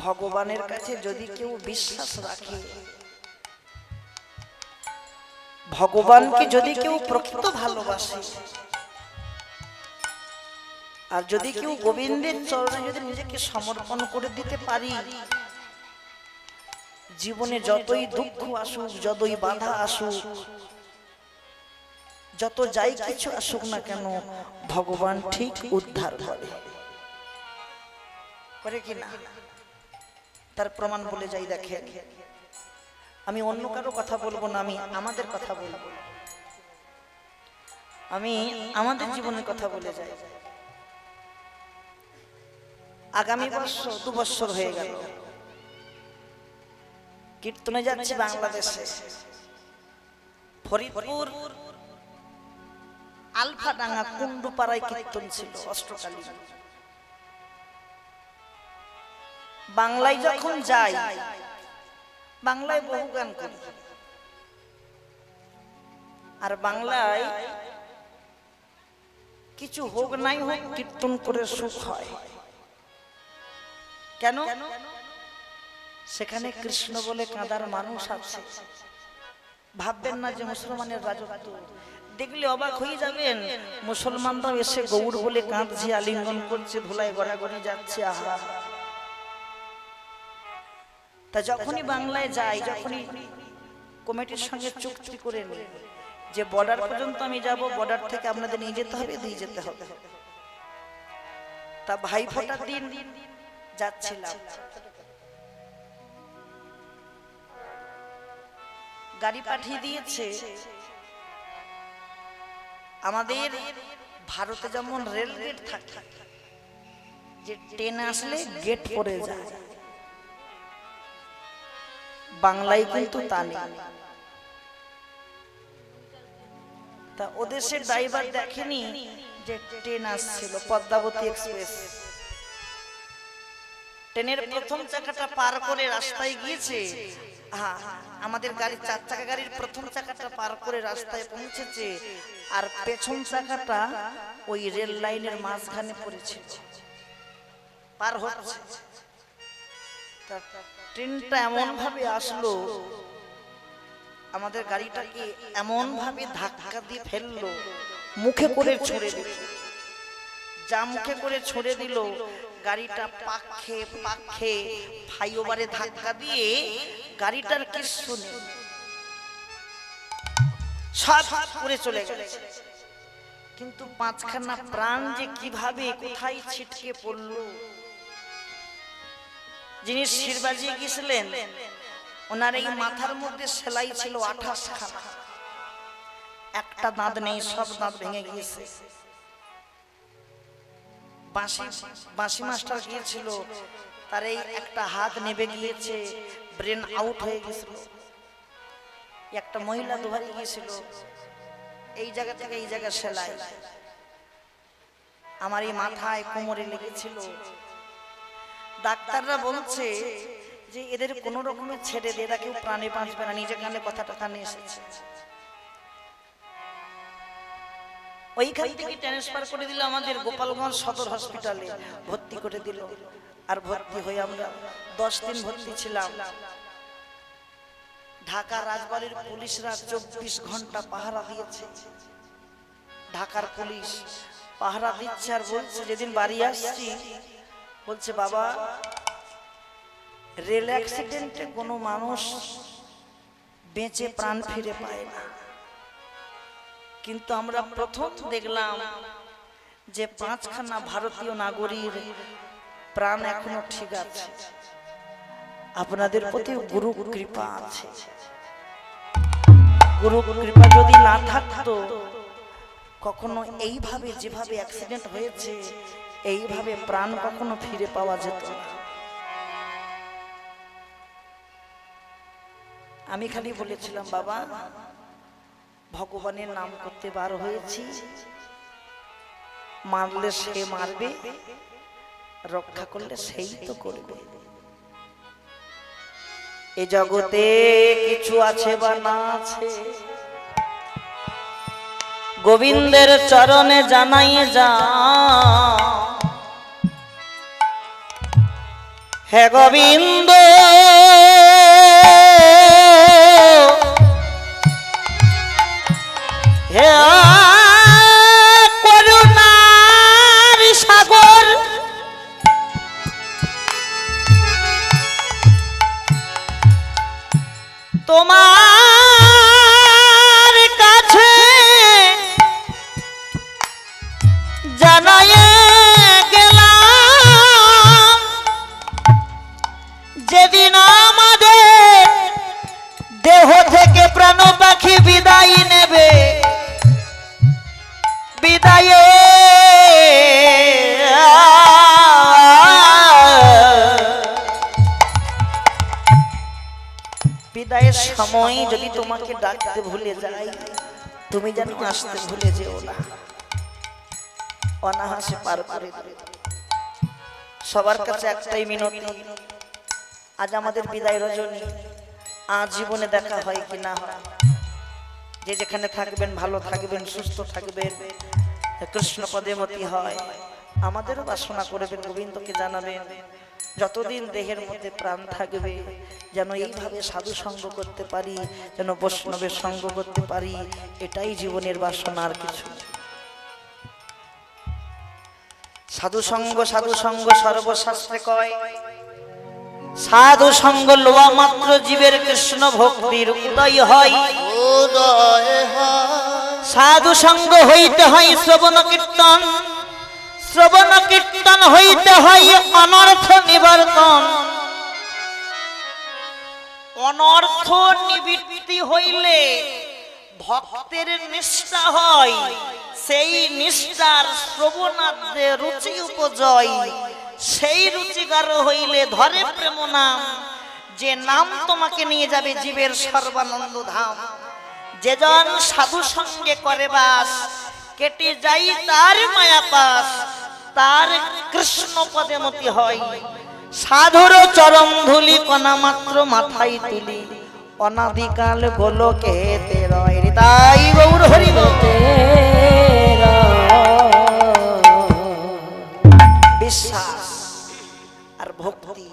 ভগবানের কাছে যদি কেউ বিশ্বাস রাখে, ভগবানকে যদি কেউ প্রকৃত ভালোবাসে, আর যদি কেউ গোবিন্দের চরণে যদি নিজেকে সমর্পণ করে দিতে পারি, জীবনে যতই দুঃখ আসুক, যতই বাধা আসুক, যত যাই কিছু আসুক না কেন, ভগবান ঠিক উদ্ধার করে। করে কি না? তার প্রমাণ বলে যাই দেখেন। আমি অন্য কারো কথা বলবো না, আমি আমাদের কথা বলবো। আমি আমাদের জীবনের কথা বলে যাই। আগামী বছর 2 বছর হয়ে গেল, কীর্তনে যাচ্ছি বাংলাদেশে, ফরিদপুর আলফাডাঙ্গা কুন্ডুপাড়ায় কীর্তন ছিল অষ্টকালী। বাংলায় যখন যাই, বাংলায় বহু গান করি, আর বাংলায় কিছু হোক নাই হোক কীর্তন করে সুখ হয়। কেন? সেখানে কৃষ্ণ বলে কাঁদার মানুষ আছে। ভাববেন না যে মুসলমানের রাজত্ব, দেখলে অবাক হয়ে যাবেন। মুসলমানরাও এসে গৌর বলে কাঁদছে, আলিঙ্গন করছে, ধুলায় গড়াগড়ি যাচ্ছে। আহা! তা যখনই বাংলায় যাই, যখনই কমিটির সঙ্গে চুক্তি করে নিই যে বর্ডার পর্যন্ত আমি যাব, বর্ডার থেকে আপনাদের নিয়ে যেতে হবে, দিয়ে যেতে হবে। তা ভাই ফোঁটার দিন যাচ্ছিলাম, গাড়ি পাঠিয়ে দিয়েছে। আমাদের ভারতে যেমন রেল গেট থাকে, যে ট্রেন আসলে গেট পড়ে যায়, বাংলায় কিন্তু তা নেই। তা ওদের সে ড্রাইভার দেখেনি যে ট্রেন আসছিল, পদ্মাবতী এক্সপ্রেস। ট্রেনের প্রথম চাকাটা পার করে রাস্তায় গিয়েছে। আমাদের গাড়ির 4 চাকা গাড়ির প্রথম চাকাটা পার করে রাস্তায় পৌঁছেছে, আর পেছন চাকাটা ওই রেল লাইনের মাঝখানে পড়েছে, পার হচ্ছে। ট্রেনটা এমন ভাবে আসলো, আমাদের গাড়িটাকে এমন ভাবে ধাক্কা দিয়ে ফেললো, মুখে করে ছুঁড়ে দিল। যা মুখে করে ছুঁড়ে দিল, গাড়িটা পাখে পাখে ফ্লাইওভারে ধাক্কা দিয়ে গাড়িটার কিছু নেই, সব করে চলে গেল। কিন্তু 5খানা প্রাণ যে কিভাবে কোথায় ছিটকে পড়লো। যিনি শির বাজিয়ে গেছিলেন, ওনার এই মাথার মধ্যে সেলাই ছিল 28 খানা, একটা দাঁত নেই, সব দাঁত ভেঙে গিয়েছে। বাঁশি মাস্টার গিয়েছিল, তার এই একটা হাত নেবে গিয়েছে, ব্রেন আউট হয়ে গেছিল। একটা মহিলা দোহারি গিয়েছিল, এই জায়গা থেকে এই জায়গা সেলাই। আমার এই মাথায় কোমরে লেগেছিল। ডাক্তাররা বলছে যে এদের কোন রকমের ছেড়ে দিয়ে, এরা কেউ প্রাণে বাঁচবে না। নিজে কানে কথাটা কানে এসেছে। ওইখান থেকে ট্রান্সফার করে দিল আমাদের গোপালগঞ্জ সদর হসপিটালে, ভর্তি করে দিল। আর ভর্তি হয়ে আমরা 10 দিন ভর্তি ছিলাম। ঢাকা রাজবাড়ির পুলিশরা 24 ঘন্টা পাহারা দিয়েছে। ঢাকার পুলিশ পাহারা দিচ্ছে, আর বলছে যেদিন বাড়ি আসছি, বলছে বাবা, রেল অ্যাক্সিডেন্টে কোনো মানুষ বেঁচে প্রাণ ফিরে পায় না, কিন্তু আমরা প্রথম দেখলাম যে 5খানা ভারতীয় নাগরিক প্রাণ এখনো ঠিক আছে। আপনাদের প্রতি গুরু কৃপা আছে। গুরু কৃপা যদি না থাকতো, কখনো এইভাবে যেভাবে অ্যাক্সিডেন্ট হয়েছে, এইভাবে প্রাণ কখনো ফিরে পাওয়া যেত না। আমি খালি বলেছিলাম, বাবা, ভগবানের নাম করতে বার হয়েছি, মারলে সে মারবে, রক্ষা করলে সেই তো করবে। এ জগতে কিছু আছে বা না আছে, গোবিন্দের চরণে জানাই যা। হে গোবিন্দ হে করুণার সাগর তোমার কাছে জানায় গেলাম যেদিন আমাদের দেহ থেকে প্রাণ পাখি বিদায় নেবে বিদায়ে বিদায়ের সময় যদি তোমাকে ডাকতে ভুলে যাই তুমি যেন আসতে ভুলে যেও না অনাহাসে পার করে দেবে সবার কাছে একটাই মিনতি আজ আমাদের বিদায় রজনী আজ জীবনে দেখা হয় কি না হয় যে যেখানে থাকবেন ভালো থাকবেন সুস্থ থাকবেন কৃষ্ণ পদে মতি হয় আমাদেরও বাসনা করবেন গোবিন্দকে জানাবেন যতদিন দেহের মধ্যে প্রাণ থাকবে যেন এইভাবে সাধু সঙ্গ করতে পারি যেন বৈষ্ণবের সঙ্গ করতে পারি এটাই জীবনের বাসনা আর কিছু সাধু সঙ্গ সর্বশাস্ত্রে কয় সাধু সঙ্গ লোয়া মাত্র জীবের কৃষ্ণ ভক্তির উদয় হয় সাধু সঙ্গ হইতে হয় শ্রবণ কীর্তন হইতে হয় অনর্থ নিবর্তন অনর্থ নিবৃত্তি হইলে ভক্তের নিষ্ঠা হয় সেই নিষ্ঠার শ্রবণার্থে রুচি উপজয় সেই রুচিকার হইলে ধরে প্রেম নাম যে নাম তোমাকে নিয়ে যাবে জীবের সর্বানন্দ ধাম যেজন সাধু সঙ্গে করে বাস কেটে যাই তার মায়া পাস তার কৃষ্ণ পদে মতি হয় সাধুর চরম ধুলি কণা মাত্র মাথায় তুলি অনাদিকাল গোলকে তেরয় তাই গৌর হরি বিশ্বাস আর ভক্তি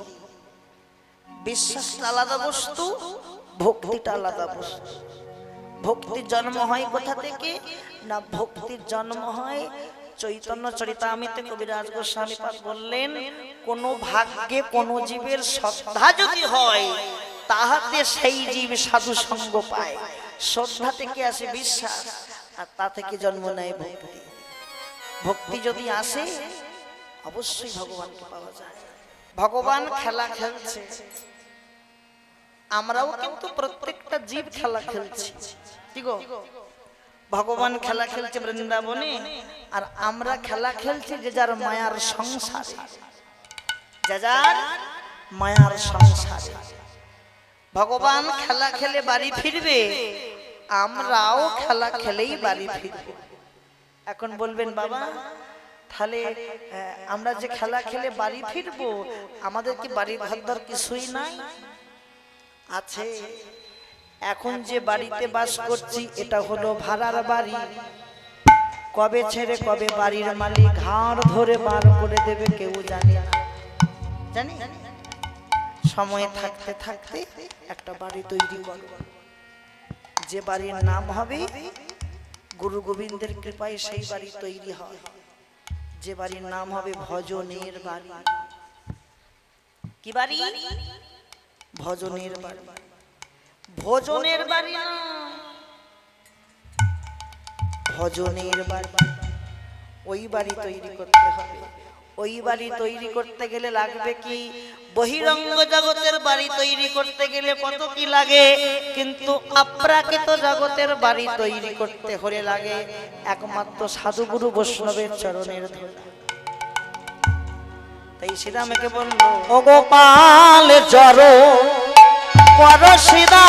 বিশ্বাসটা আলাদা বস্তু ভক্তিটা আলাদা বস্তু ভক্তির জন্ম হয় কোথা থেকে না ভক্তির জন্ম হয় চৈতন্য চরিতামৃতে কবিরাজ গোস্বামী পাদ বললেন কোন ভাগ্যে কোন জীবের শ্রদ্ধা যদি হয় তাহাতে সেই জীব সাধু সঙ্গ পায় শ্রদ্ধা থেকে আসে বিশ্বাস আর তা থেকে জন্ম নেয় ভক্তি ভক্তি যদি আসে অবশ্যই ভগবানকে পাওয়া যায় ভগবান খেলা খেলছে আমরাও কিন্তু প্রত্যেকটা জীব খেলা খেলছি কি গো ভগবান খেলা খেলছে বৃন্দাবনে আর আমরা খেলা খেলছি যে যার মায়ার সংসারে যে যার মায়ার সংসারে ভগবান খেলা খেলে বাড়ি ফিরবে আমরাও খেলা খেলেই বাড়ি ফিরব এখন বলবেন বাবা তাহলে আমরা যে খেলা খেলে বাড়ি ফিরবো আমাদের কি বাড়ি ঘর কিছুই নাই আছে এখন যে বাড়িতে বাস করছি এটা হলো ভাড়ার বাড়ি কবে ছেড়ে কবে বাড়ির মালিক ঘাড় ধরে বার করে দেবে কেউ জানে না জানি সময় থাকতে থাকতে একটা বাড়ি তৈরি করো যে বাড়ির নাম হবে গুরু গোবিন্দের কৃপায় সেই বাড়ি তৈরি হয় যে বাড়ির নাম হবে ভজনের বাড়ি কি বাড়ি ভজনের বাড়ি ভজনের বাড়ি না ভজনের বাড়ি ওই বাড়ি তৈরি করতে হবে ওই বাড়ি তৈরি করতে গেলে লাগবে কি বহিরঙ্গ জগতের বাড়ি তৈরি করতে গেলে কত কি লাগে কিন্তু অপ্রাকৃত জগতের বাড়ি তৈরি করতে হলে লাগে একমাত্র সাধুগুরু বৈষ্ণবের চরণের ধুলা তাই শ্রীরামকে বলল ও গোপাল জড় কর সীতা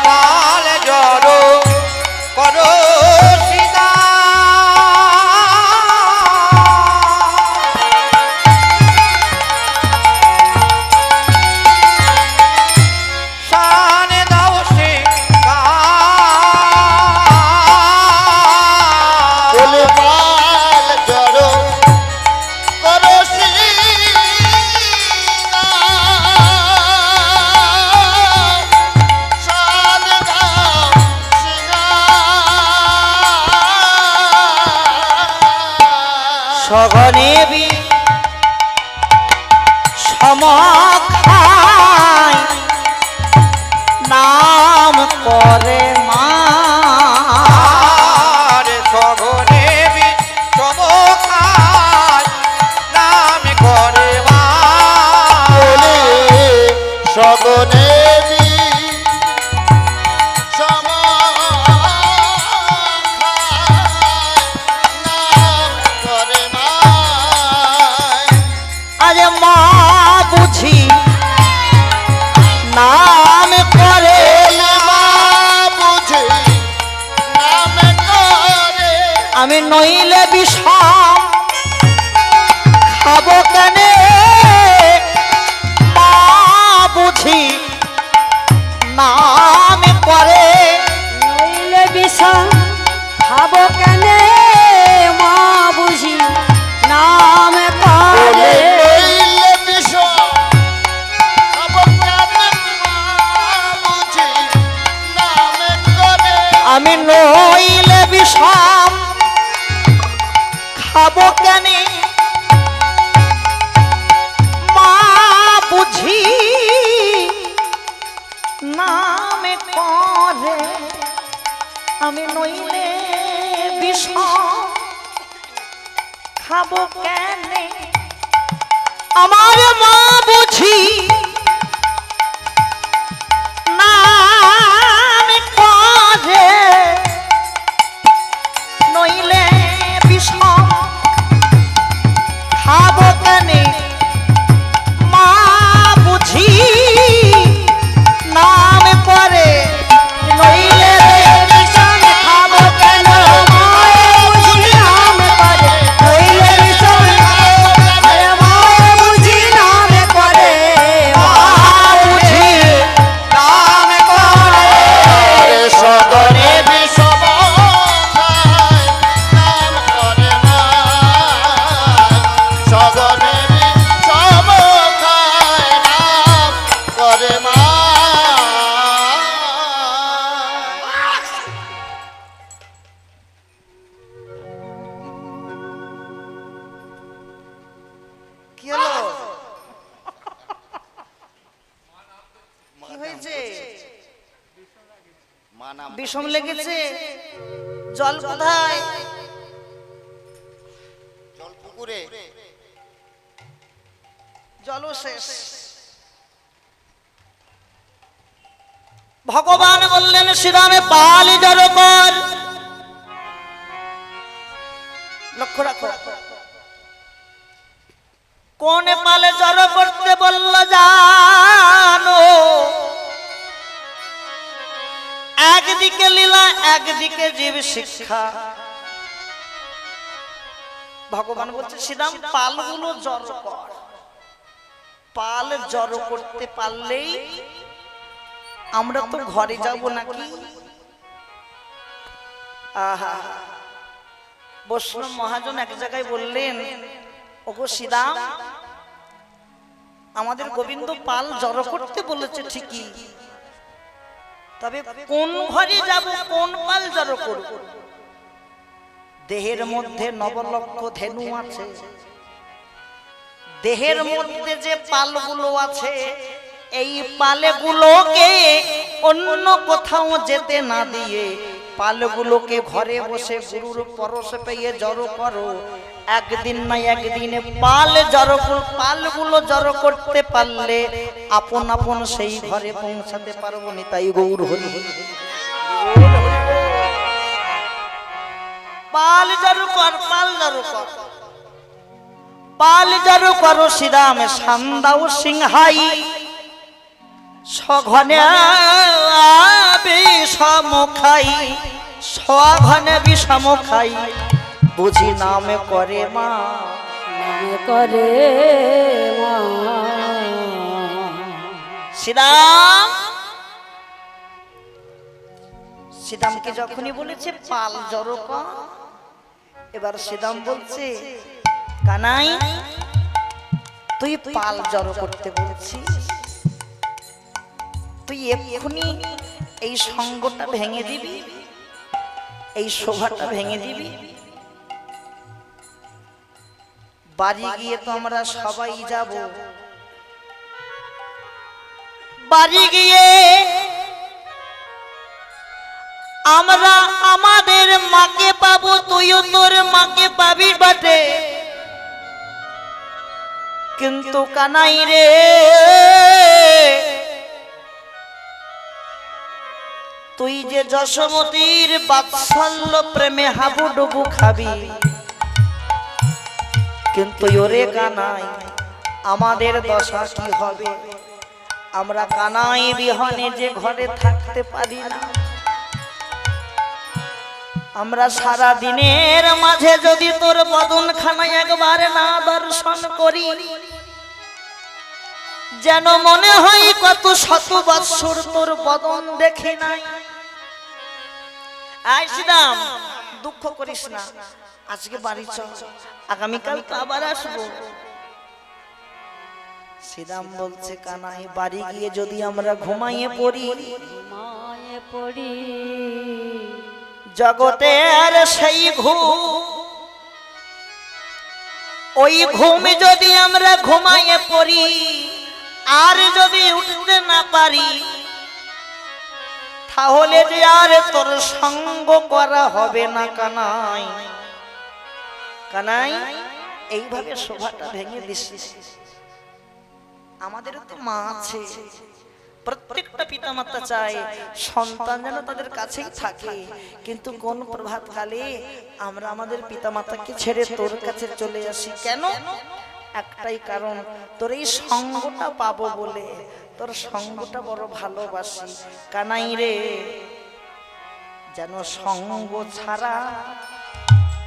পাল জড় করো সগনেবি সমখায় নাম করে মা সগনেবি সমখায় নাম করে মা সগনেবি আরে মা বুঝি নাম করে আমি নইলে বিষম খাবো কেনে মা বুঝি নাম করে নইলে বিষম খাবো কেনে মা বুঝি নাম করে আমি নইলে বিষম খাবো কেনে মা বুঝি নামে করে আমি নইলে বিষম খাবো কেনে আমার মা বুঝি নাম করে নইলে বিষম খাবো কেনে মা বুঝি নাম করে নইলে বিষম খাবো কেন মা বুঝি নাম করে নইলে বিষম আরে মা বুঝি নাম করে মা বুঝি নাম করে সগনে কি হলো কি হয়েছে বিষম লেগেছে জল কোথায় জল পুকুরে জলও শেষ ভগবান বললেন শ্রীরামে পাল জড়ো কর লক্ষ্য রাখো কোন পালে জড়ো করতে বলল জানো একদিকে লীলা একদিকে জীব শিক্ষা ভগবান বলছে শ্রীরাম পালগুলো জড়ো কর পাল জড়ো করতে পারলেই আমরা তো ঘরে যাব নাকি আহা বৈষ্ণব মহাজন এক জায়গায় বললেন ওগো শ্রীরাম আমাদের গোবিন্দ পাল জড়ো করতে বলেছে ঠিকই তবে কোন ঘরে যাব কোন পাল জড়ো করব দেহের মধ্যে নবলক্ষ ধেনু আছে দেহের মধ্যে যে পালগুলো আছে এই পালগুলোকে অন্য কোথাও যেতে না দিয়ে পালগুলোকে ঘরে বসে গুরুর পরশ পেয়ে জড়ো করো একদিন না একদিনে পালগুলো জড়ো করতে পারলে আপন আপন সেই ঘরে পৌঁছাতে পারবো নি তাই গৌর হরি পাল জড়ো কর পাল জড়ো করো শ্রীরাম সান্দাও সিংহাই সঘনে বিষম খাই সঘনে বিষম খাই বুঝি নামে করে মা নাম করে মা শ্রীরামকে যখনই বলেছে পাল জড়ো কর এবার শ্রীরাম বলছে কানাই তুই পাল জড়ো করতে বলছিস তুই এক্ষুনি এই সঙ্গটা ভেঙে দিবি এই শোভাটা ভেঙে দিবি বাড়ি গিয়ে তো আমরা সবাই যাব, বাড়ি গিয়ে আমরা আমাদের মাকে পাবো, তুইও তোর মাকে পাবি বটে, কিন্তু কানাই রে তুই যে যশোমতীর বাৎসল্য প্রেমে হাবুডুবু খাবি, কিন্তু ওরে কানাই আমাদের দশা কি হবে? আমরা কানাই বিহনে যে ঘরে থাকতে পারি না, আমরা সারা দিনের মাঝে যদি তোর বদন খানা একবার না দর্শন করি, যেন মনে হয় কত শত বৎসর তোর বদন দেখি নাই। আয় শ্রীরাম, দুঃখ করিস না, আজকে বাড়ি চল, আগামীকাল তো আবার আসবো। শ্রীরাম বলছে কানাই বাড়ি গিয়ে যদি আমরা ঘুমাইয়ে পড়ি, ঘুমায়ে পড়ি জগতের সেই ঘুম, ওই ঘুমে যদি আমরা ঘুমাইয়ে পড়ি আর যদি উঠতে না পারি, তাহলে যে আর তোর সঙ্গ করা হবে না কানাই। কানাই এইভাবে শোভাটা ভেঙে দিস। আমাদেরও তো মা আছে, প্রত্যেকটা পিতামাতা চায় সন্তান যেন তাদের কাছেই থাকে, কিন্তু কোন প্রভাতকালে আমরা আমাদের পিতামাতাকে ছেড়ে তোর কাছে চলে আসি কেন? একটাই কারণ, তোর এই সঙ্গটা পাবো বলে, তোর সঙ্গটা বড় ভালোবাসি। কানাই রে যেন সঙ্গ ছাড়া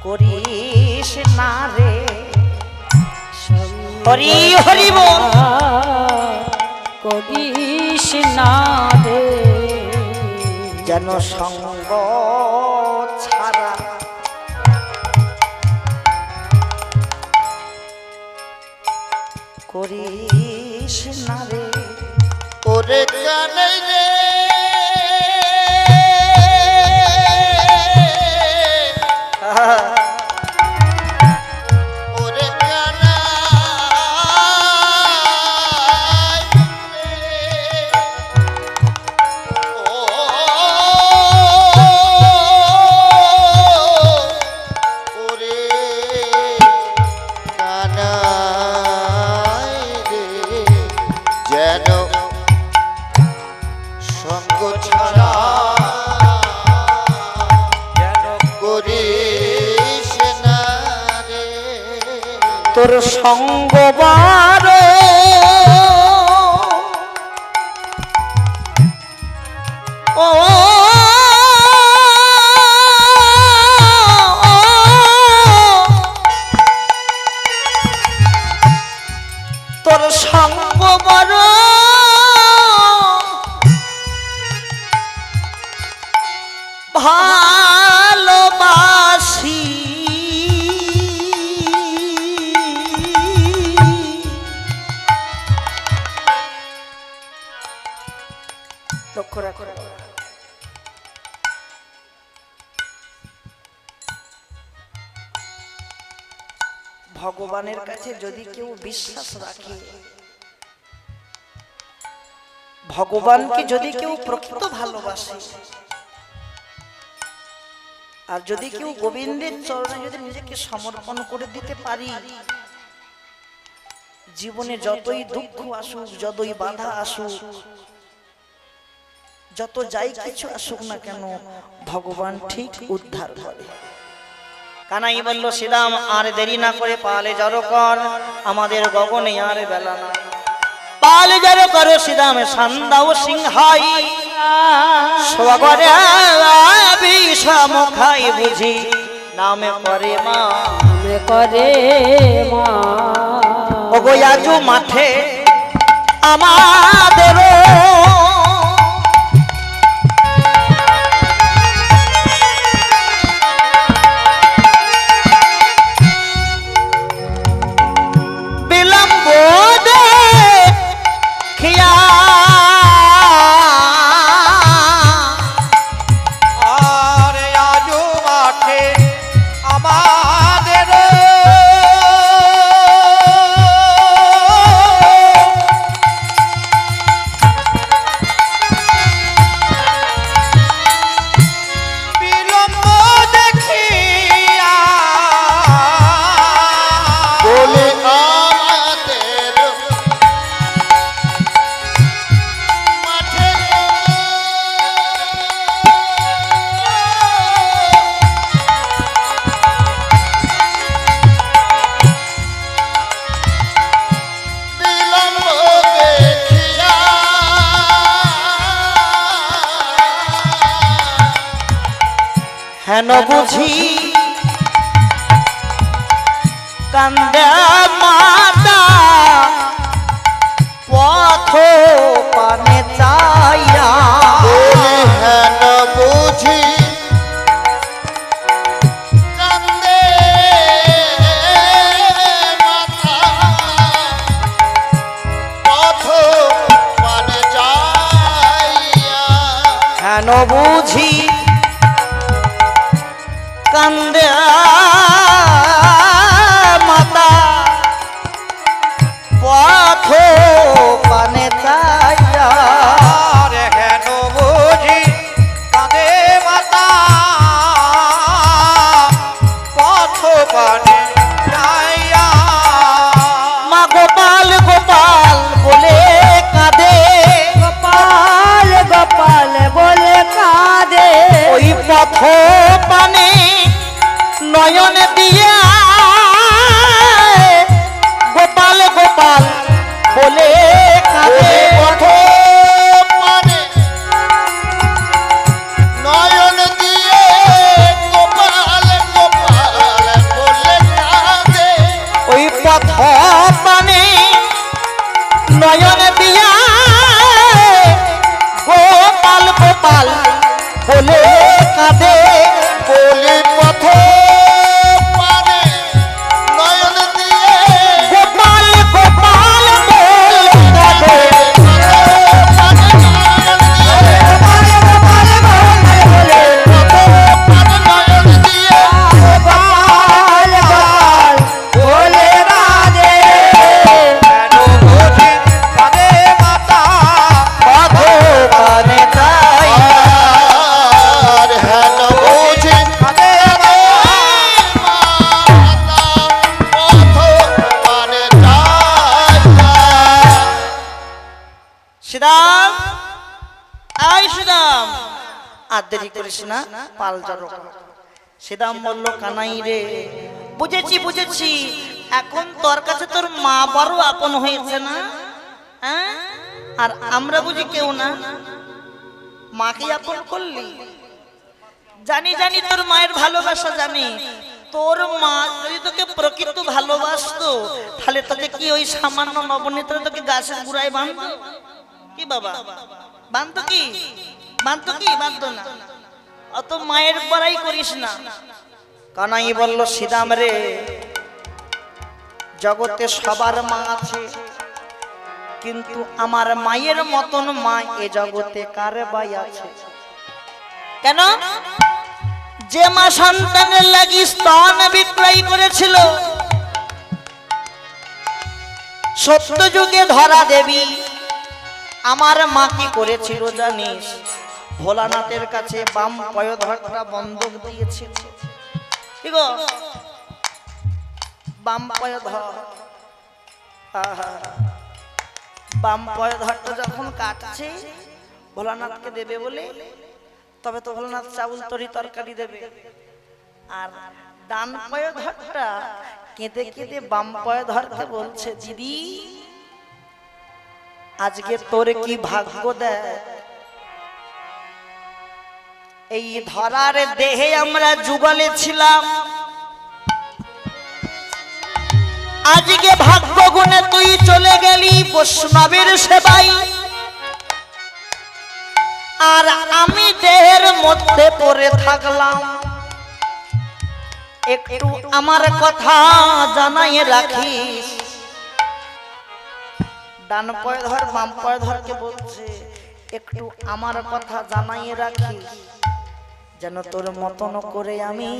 করিস না রে, হরি হরি বল, করিস না রে, যেন সঙ্গ ছাড়া করিস না রে। ওরে কানাই রে ওরে কানাই রে, ও ওরে কানাই রে, যেন সঙ্গ ছাড়া যেন করিস না রে। তোর সঙ্গ বার ও তোর সঙ্গ বড় ভালোবাসি, লক্ষ্য রাখো। ভগবানের কাছে যদি কেউ বিশ্বাস রাখে, ভগবানকে যদি কেউ প্রকৃত ভালোবাসে, আর যদি কেউ গোবিন্দের চরণে যদি নিজেকে সমর্পণ করে দিতে পারি, জীবনে যতই দুঃখ আসুক, যতই বাধা আসুক, যত যাই কিছু আসুক না কেন, ভগবান ঠিক উদ্ধার করে। কানাই বলল শ্রীরাম আর দেরি না করে পালে জড়ো কর, আমাদের গগনে আর বেলা না, পালে জড়ো করো শ্রীরাম সন্দাও সিংহাই, স্বগরে বিষম খাই বুঝি নামে করে মা, নামে করে মা, ওগো আজু মাঠে আমাদের বিলম্ব দেখিয়া আরে আজু মাঠে আমাদের কেন বুঝি কান্দে মাতা পথ পানে চাইয়া বলি হেন বুঝি কান্দে মাথা পথ পানে যাইয়া কেন বুঝি কান্দে মাতা পথ পানে চাইয়া আরে হেন বুঝি কাঁদে মাতা পথ পানে যাইয়া মা গোপাল গোপাল বলে কাঁদে গোপাল গোপাল বলে কাঁদে ওই পথ পানে নয়ন দিয়া গোপাল গোপাল বলে কাঁদে পথ পানে নয়ন দিয়ে গোপাল গোপাল বলে কাঁদে ওই পথ পানে নয়ন দিয়া গোপাল গোপাল বলে কাঁদে বলি পথ পানে নয়ন দিয়ে গোপাল গোপাল বলে কাঁদে গোপাল গোপাল বলে কাঁদে হেন বুঝি কাঁদে মাতা পথ পানে চাইয়া আর হেন বুঝি কাঁদে শ্রীরাম আই শ্রীরাম আর দেরি করিস না পাল জড়ো শ্রীরাম বলল কানাই রে বুঝেছি বুঝেছি এখন তোর কাছে তোর মা বড় আপন হয়েছে না হ্যাঁ আর আমরা বুঝি কেউ না মাকে আপন করলি জানি জানি তোর মায়ের ভালোবাসা জানি তোর মা যদি তোকে প্রকৃত ভালোবাসতো তাহলে তোকে কি ওই সামান্য নবনীতরে তোকে গাছের গুড়ায় বাঁধতো কি বাবা বাঁধতো কি বাঁধতো না অত মায়ের বড়াই করিস না কানাই বলল শ্রীরাম রে জগতে সবার মা আছে কিন্তু আমার মায়ের মতন মা এ জগতে কার বাই আছে কেন যে মা সন্তানের লাগি স্তন বিক্রয় করেছিল সত্য যুগে ধরা দেবী আমার মা কি করেছিল জানিস ভোলানাথের কাছে বাম পয়ধরটা বন্ধক দিয়েছিল কি গো বাম পয়ধর বাম পয়ধরটা যখন কাটছে ভোলানাথকে দেবে বলে তবে তো ভোলানাথ চাউল তরি তরকারি দেবে আর ডান পয়ধরটা কেঁদে কেঁদে বাম পয়ধরকে বলছে দিদি আজকে তোর কি ভাগ্য দেয় এই ধরার দেহে আমরা যুগলে ছিলাম আজকে ভাগ্য গুণে তুই চলে গেলি বৈষ্ণবের সেবাই আর আমি দেহের মধ্যে পড়ে থাকলাম একটু আমার কথা জানাই রাখিস ডান পায়ে ধর বাম পায়ে ধরকে বলছে একটু আমার কথা জানাই রাখিস যেন তোর মতন করে আমি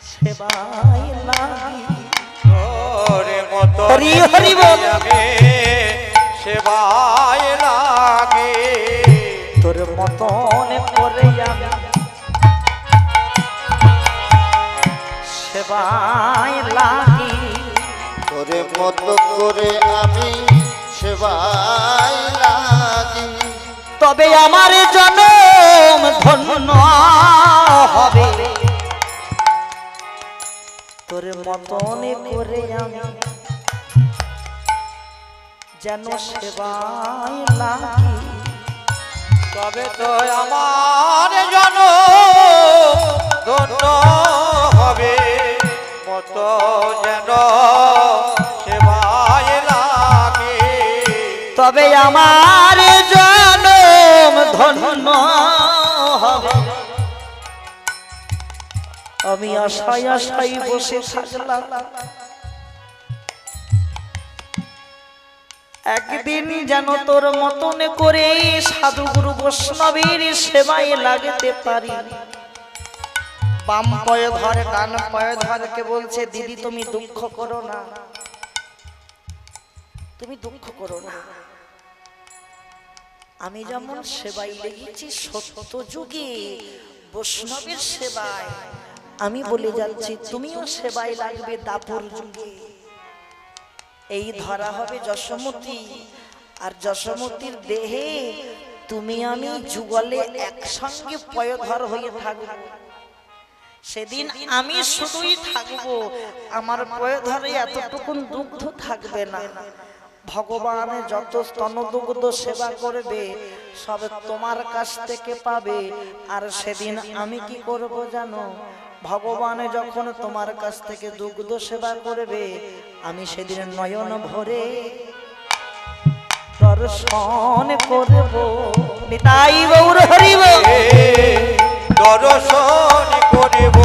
সেবাই লাগি তোরে মতো হরি হরি বল। যাবে সেবায় লাগে তোর মতন করে আমি সেবাই লাগি তোরে মতো করে আমি সেবাই লাগি তবে আমার জনম ধন্য হবে তোর মতন করে আমি যেন সেবাই লাগি তবে তো আমার জন ধন্য হবে মতো যেন সেবায় লাগে। তবে আমার জনম ধন্য হবে। আমি আশায় আশায় বসে থাকলাম, একদিন যেন তোর মতন করে সাধু গুরু বৈষ্ণবের সেবায় লাগতে পারি। বাম পায়ে ধরে ডান পায়ে ধরে কে বলছে, দিদি তুমি দুঃখ করো না, তুমি দুঃখ করো না। আমি যেমন সেবায় লেগেছি সত্য যুগে বৈষ্ণবের সেবায়, আমি বলে যাচ্ছি তুমিও সেবায় লাগবে দাপর যুগে। এই ধরা হবে যশোমতী, আর যশোমতীর দেহে তুমি আমি যুগলে একসঙ্গে পয়ধর হয়ে থাকবো। সেদিন আমি শুধুই থাকবো, আমার পয়ধরে এতটুকুন দুগ্ধ থাকবে না। ভগবানের যত স্তনদুগ্ধ সেবা করবে সব তোমার কাছ থেকে পাবে। আর সেদিন আমি কি করব জানো? ভগবান যখন তোমার কাছ থেকে দুগ্ধ সেবা করবে, আমি সেদিন নয়ন ভরে দর্শন করব। নিতাই গৌর হরি বল। দর্শন করিব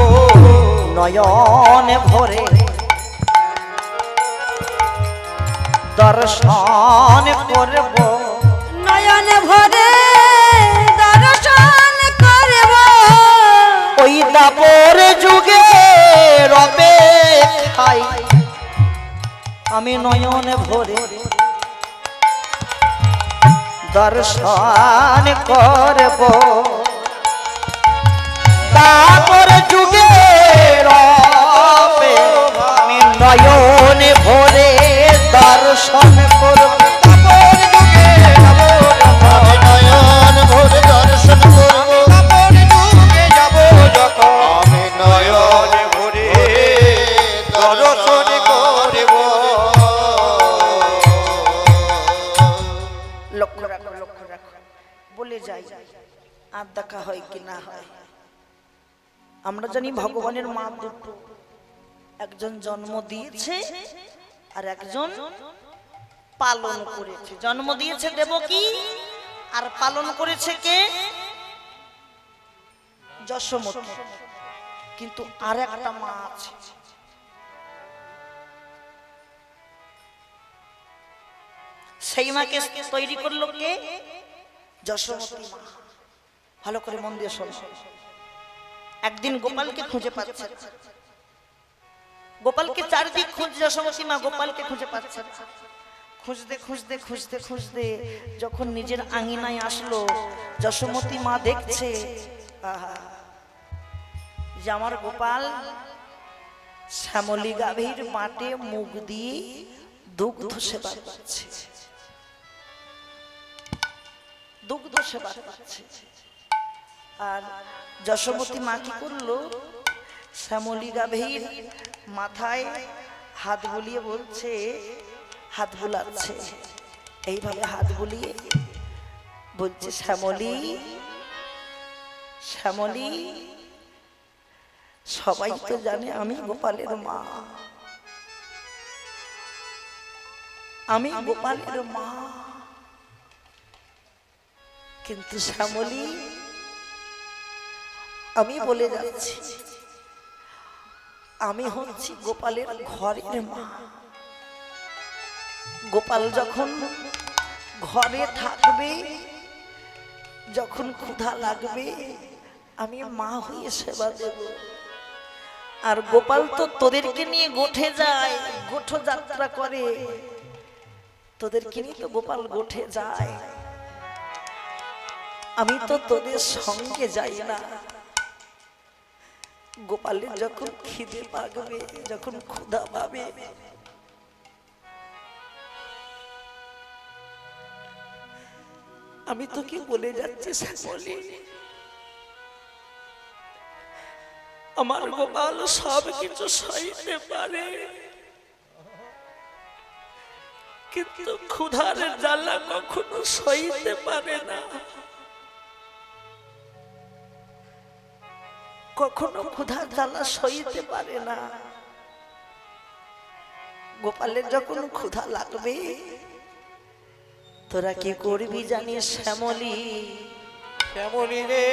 নয়ন ভরে দর্শন করব। নয়ন ভরে দর্শন করব। ওই দাপর যুগে রবে খাই আমি নয়ন ভরে দর্শন করব। দাপর যুগে রবে আমি নয়ন ভরে দর্শন করব। আমি নয়ন ভরে দর্শন করব। তারপর যুগে যাব যখন আমি নয়ন নয়ন ভরে ভরে দর্শন করিব। লক্ষ্য রাখো, লক্ষ্য রাখো, বলে যাই আর দেখা হয় কি না হয়। আমরা জানি ভগবানের মা দুটো, একজন জন্ম দিয়েছে আর একজন পালন করেছে। জন্ম দিয়েছে দেবকী আর পালন করেছে কে? যশোমতী। কিন্তু আর একটা মা আছে, সেই মাকে তৈরি করলো কে? যশোমতী মা। ভালো করে মন দিয়ে শোনো। একদিন গোপালকে খুঁজে পাচ্ছে, গোপালকে চারদিক খুঁজছে যশোমতী মা, গোপালকে খুঁজে পাচ্ছে। খুঁজতে খুঁজতে খুঁজতে খুঁজতে যখন নিজের আঙিনায় আসলো, যশোমতী মা দেখছে আহা, যে আমার গোপাল শ্যামলী গাভীর মাঠে মুখ দিয়ে দুগ্ধ সেবা করছে, দুগ্ধ সেবা করছে। আর যশোমতী মা কি করলো? শ্যামলী গাভীর মাথায় হাত বুলিয়ে বলছে, হাত বুলাচ্ছে, এইভাবে হাত বুলিয়ে বলছে, শ্যামলী শ্যামলী। সবাই তো জানে আমি গোপালের মা, আমি গোপালের মা, কিন্তু শ্যামলী আমি বলে যাচ্ছি আমি হচ্ছি গোপালের ঘরের মা। গোপাল যখন ঘরে থাকবে, যখন ক্ষুধা লাগবে, আমি মা হয়ে সেবা দেব। আর গোপাল তো তোদেরকে নিয়ে গোঠে যায়, গোঠ যাত্রা করে, তোদেরকে নিয়ে তো গোপাল গোঠে যায়, আমি তো তোদের সঙ্গে যাই না। গোপালের যখন খিদে পাবে, যখন ক্ষুধা পাবে, আমি তোকে বলে যাচ্ছি শ্যামলী, আমার গোপাল সব কিছু সইতে পারে, কিন্তু ক্ষুধার জ্বালা কখনো সইতে পারে না। কখনো ক্ষুধা জ্বালা সইতে পারে না। গোপালের যখন ক্ষুধা লাগবে তোরা কি করবি জানিস শ্যামলী? শ্যামলী রে,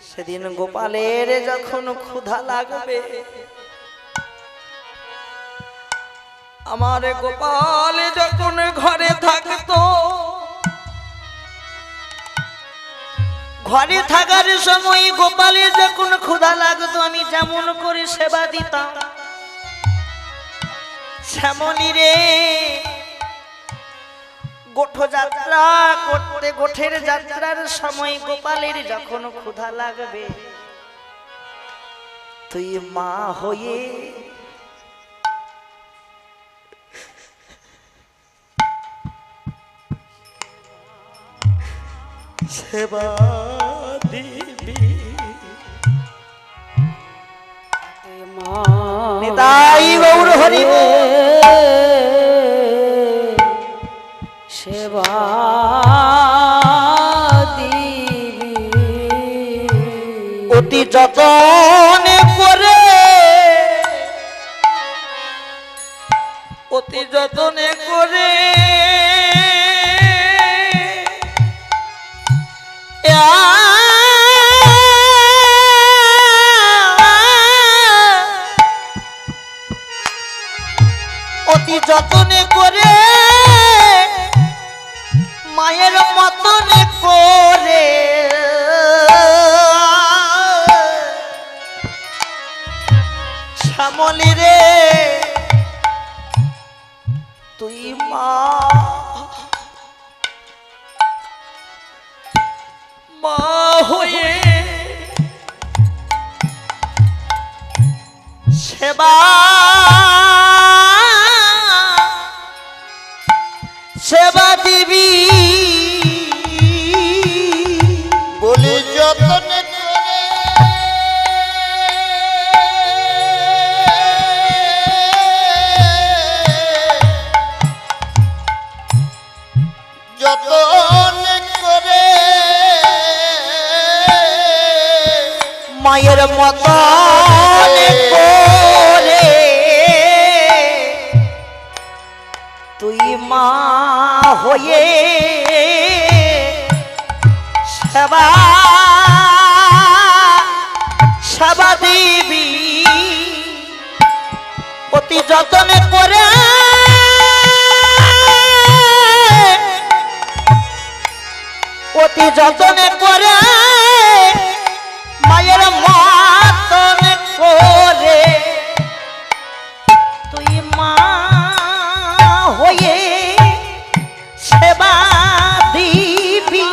সেদিন গোপালের যখন ক্ষুধা লাগবে, আমার গোপাল যখন ঘরে থাকতো, ঘরে থাকার সময় গোপালের যখন ক্ষুধা লাগতো আমি যেমন করে সেবা দিতাম, শ্যামলী রে গোঠ যাত্রা করতে, গোঠের যাত্রার সময় গোপালের যখন ক্ষুধা লাগবে তুই মা হয়ে সেবা দিবি। নিতাই গৌর হরি সেবা দিবি অতি যতন করে, অতি যতন করে অতি যতনে করে মায়ের মতন করে শ্যামলী রে তুই মা, মা হয়ে সেবা সেবা দিবি। বলি যতন করে যতন করে মায়ের মতন করে তুই মা হয়ে সেবা সেবা দিবি। অতি যতন করে অতি যতন করে মায়ের মতন করে তুই মা হয়ে সেবা দিবি।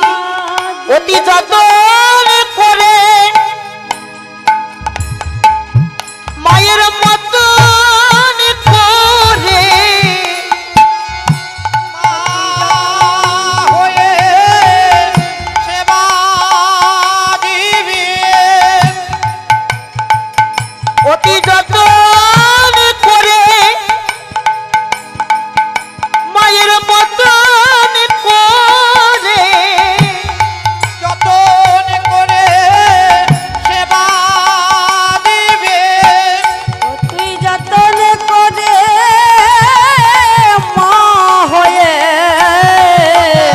অতি যতন করে মায়ের মতন করে মা হয়ে সেবা দিবি। অতি যতন করে মায়ের মতন করে যতন করে সেবা দিবে। তুই যতন করে মা হয়ে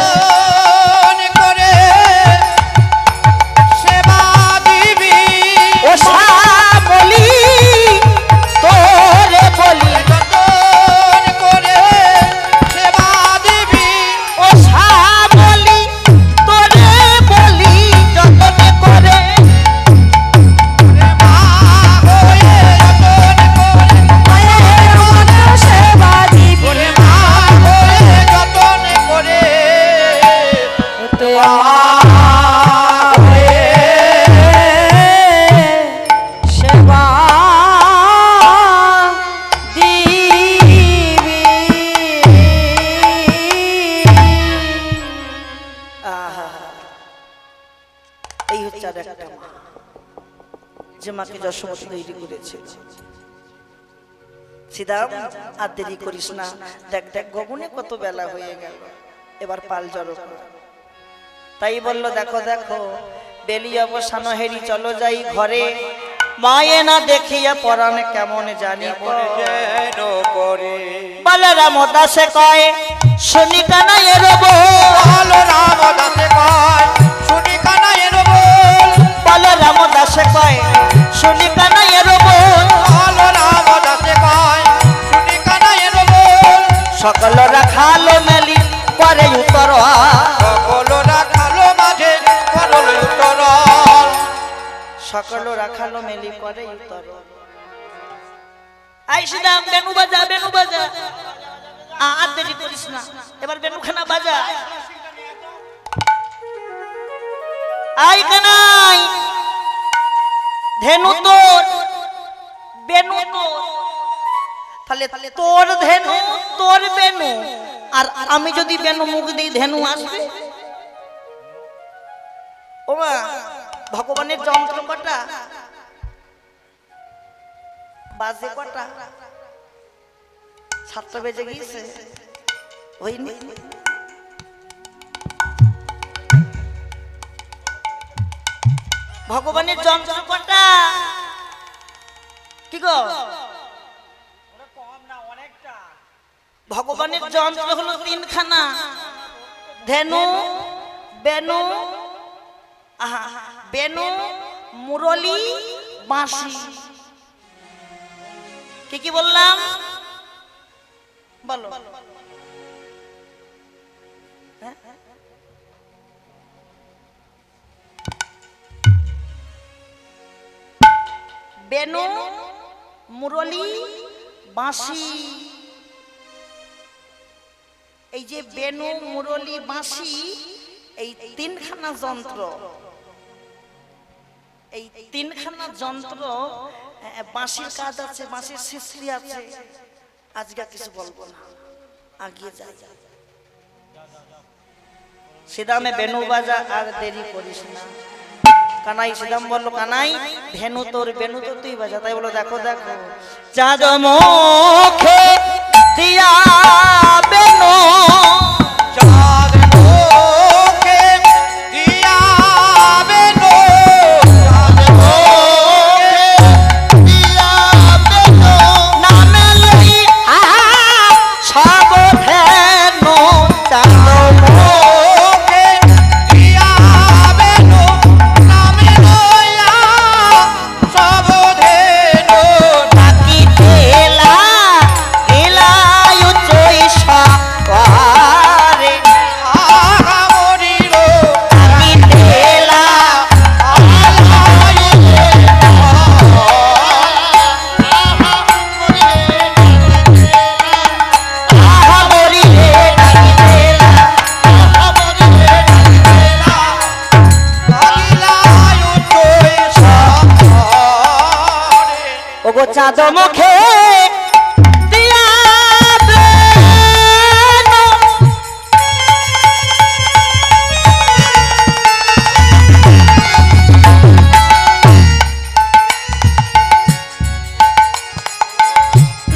যতন করে সেবা দিবি। ও শ্যামলী তোরে বলি, যতন করে সেবা দিবি। ও শ্যামলী তোরে বলি যতন করে মা হয়ে যতন করে মায়ের মতো সেবা দিবি মা হয়ে যতন করে তুই মা হয়ে সেবা দিবি। আহা, এই হচ্ছে আর একটা মা যে মাকে যশোমতী তৈরি করেছে। সিদাম আর দেরি করিস না, দেখ দেখ গগনে কত বেলা হয়ে গেল, এবার পাল জড়ো কর। তাই বললো দেখো দেখো বেলি অবসান হেরি চলো যাই ঘরে মায়ে না দেখিয়া পরাণ কেমন জানি যেন করে বলরাম দাসে কয় শুনি কানাই রবো ভালো রাম দাসে কয় শুনি কানাই বল বলরাম দাসে কয় শুনি কানাই রবো ভালো রাম দাসে কয় শুনি কানাই বল সকল রাখালো মেলি করে উত্তর সকল রাখালো মাঝে করল উত্তর সকল রাখালো মেলি করে উত্তর আইসিলাম বেনু বাজা আর দেরি করিস না এবার বেনু খানা বাজা আই কানাই ধেনু তোর বেনু তোর তাহলে তোর ধেনু তোর বেনু আর আমি যদি বেনু মুখ দিই ধেনু আসবে ও মা ভগবানের যন্ত্র কটা বাজে কটা 7টা বেজে গিয়েছে হয়নি ভগবানের যন্ত্র কটা কি গো ভগবানের যন্ত্র হলো 3খানা ধেনু বেনু বেনু মুরলি বাঁশি কি বললাম বলো বেনু মুরলি বাঁশি এই যে বেনু মুরলি বাঁশি এই 3খানা যন্ত্র এই 3খানা যন্ত্র বাঁশির কাজ আছে বাঁশির সৃষ্টি আছে আজকে কিছু বলবো না আগিয়ে যাই সিদামে বেনু বাজা আর দেরি করিস না কানাই সিদাম বললো কানাই ধেনু তোর বেনু তো তুই বাজা তাই বলো দেখো দেখো চাঁদ মুখে দিয়া বেনু চাঁদ মুখে দিয়া বেনু চাঁদ মুখে দিয়া বেনো নামে লই সব ধেনু চাঁদ মুখে দিয়া বেনু নামে লইয়া সব ধেনু নাকি তেলা এলায়ু চৈষা পারে আহা মরিল নাকি তেলা আহা মরিলে নাকি তেলা ওগো চাঁদ মুখে দিয়া বেনু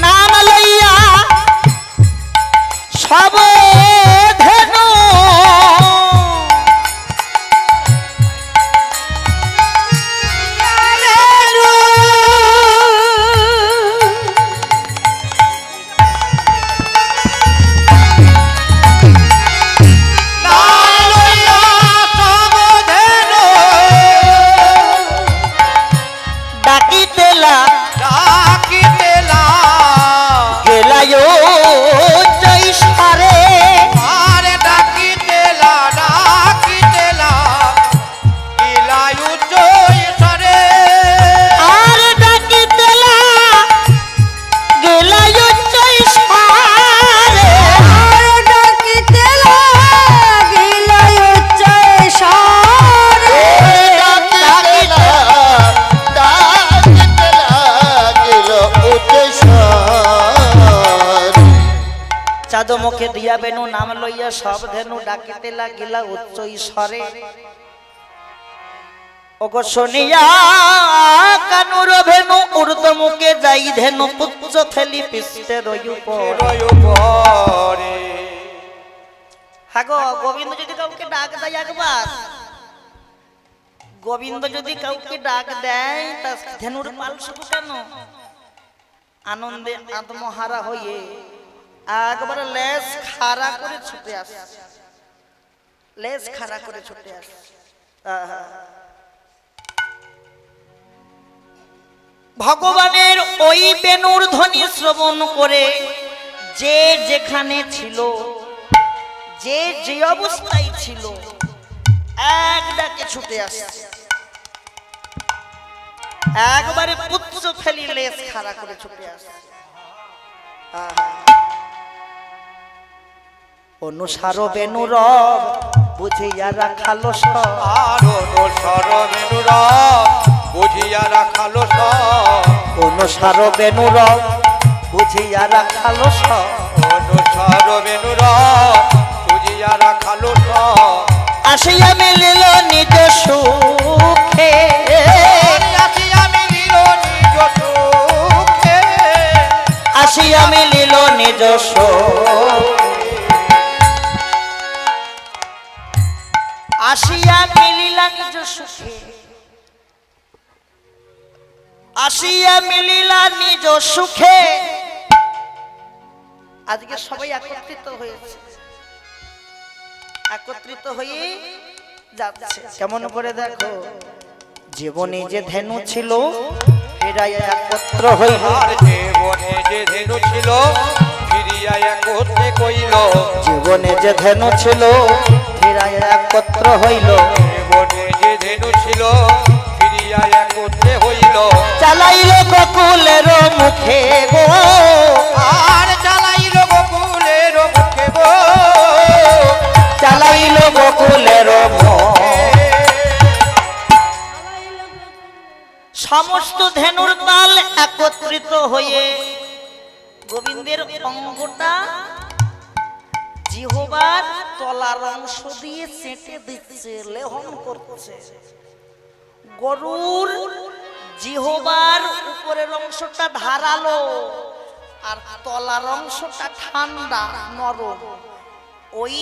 নাম লইয়া সব ধেনু ডাকিতেলা গেলায়ো জৈসারে আর ডাকিতেলা গেলায়ো জৈসারে চাঁদ মুখে দিয়া বেনু নাম লইয়া সব ধেনু ডাকিতে লাগিলা উচ্চ ঈশ্বরে ওগো শুনিয়া কানুর ভেনু ঊর্ধ্ব মুখে যাই ধেনু পুচ্ছ ফেলি পিষ্টে রয়ু হাগো গোবিন্দ যদি কাউকে ডাক দেয় একবার গোবিন্দ যদি কাউকে ডাক দেয় তা ধেনুর পাল শুধু কেন আনন্দে আত্মহারা হয়ে একবারে লেজ খাড়া করে ছুটে আসে, লেজ খাড়া করে ছুটে আসে। আহা। ভগবানের ওই বেনুর ধ্বনি শ্রবণ করে যে যেখানে ছিল, যে যে অবস্থায় ছিল, এক ডাকে ছুটে আসছে, একবারে পুত্র ফেলি লেজ খাড়া করে ছুটে আসছে। অনুসার বেনুর বুঝিয়া রাখালো সব, আর অনুসর বেনুর বুঝিয়া রাখালো সব, অনুসার বেনুর বুঝিয়া রাখালো সব, অনুসর বেনুর বুঝিয়া রাখালো সব। আসিয়া মিলিল নিজ সুখে, আসিয়া মিলিল নিজ সুখে, আসিয়া মিলিল নিজ সুখে, আসিয়া মিলিলা নিজ সুখে, আসিয়া মিলিলা নিজ সুখে। আজকে সবাই একত্রিত হয়েছে, একত্রিত হয়ে যাচ্ছে। কেমন করে দেখো, জীবনে যে ধেনু ছিল ফিরাই একত্র হইল, আর জীবনে যে ধেনু ছিল ফিরিয়া একত্রে কইল, জীবনে যে ধেনু ছিল ফিরাই একত্র হইল, জীবনে যে ধেনু ছিল ফিরিয়া একত্রে হইল। চালাইল গোকুলের মুখে গো, আর চালাইল গোকুলের মুখে গো, চালাইল গোকুলের মুখে। সমস্ত ধেনুর তাল একত্রিত হয়ে গোবিন্দের অঙ্গটা জিহ্বার তলার অংশ দিয়ে চেটে দিচ্ছে, লেহন করছে। গরুর জিহ্বার উপরের অংশটা ধারালো আর তলার অংশটা ঠান্ডা নরম, ওই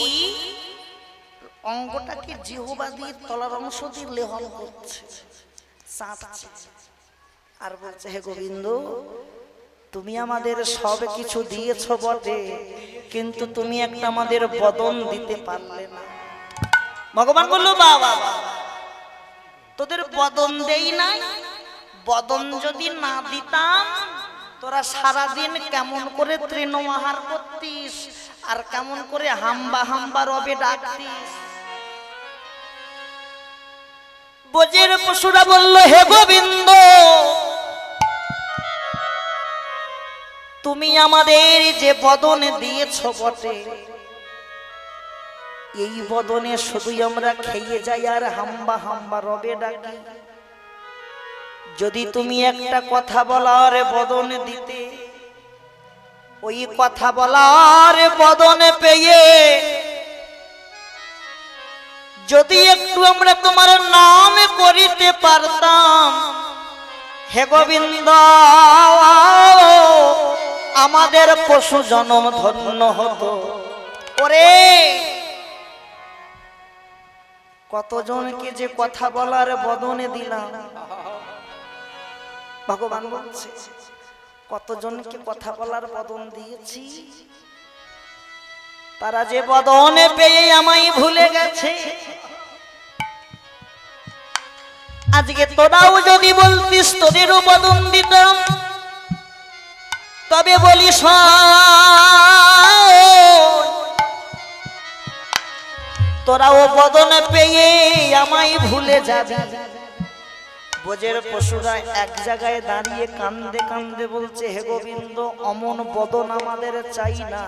অঙ্গটাকে জিহ্বা দিয়ে তলার অংশ দিয়ে লেহন করছে, চাটছে। আর বলছে, হে গোবিন্দ, তুমি আমাদের সব কিছু দিয়েছ বটে, কিন্তু তুমি একটা আমাদের বদন দিতে পারলে না। ভগবান বললো, বাবা তোদের বদন দেই নাই, বদন যদি না দিতাম তোরা সারাদিন কেমন করে তৃণ আহার করতিস আর কেমন করে হাম্বা হাম্বা রবে ডাকতিস। বজের পশুরা বলল, হে গোবিন্দ, তুমি আমাদের যে বদন দিয়েছ বটে, এই বদনে শুধুই আমরা খেয়ে যাই আর হাম্বা হাম্বা রবে ডাকি। যদি তুমি একটা কথা বলার বদন দিতে, ওই কথা বলার বদন পেয়ে যদি একটু আমরা তোমার নাম করিতে পারতাম, হে গোবিন্দ, আমাদের পশু জন্ম ধন্য হতো। ওরে কতজনকে যে কথা বলার বদনে দিলাম, ভগবান বলছে কতজনকে কথা বলার বদন দিয়েছি, তারা যে বদনে পেয়ে আমায় ভুলে গেছে। আজকে তোরাও যদি বলতিস তোদেরও বদন দিতাম, তবে বলিস তোরাও বদন পেয়ে আমায় ভুলে যাবি। বজের পশুরা এক জায়গায় দাঁড়িয়ে কান্দে কান্দে বলছে, হে গোবিন্দ, অমন বদন আমাদের চাই না,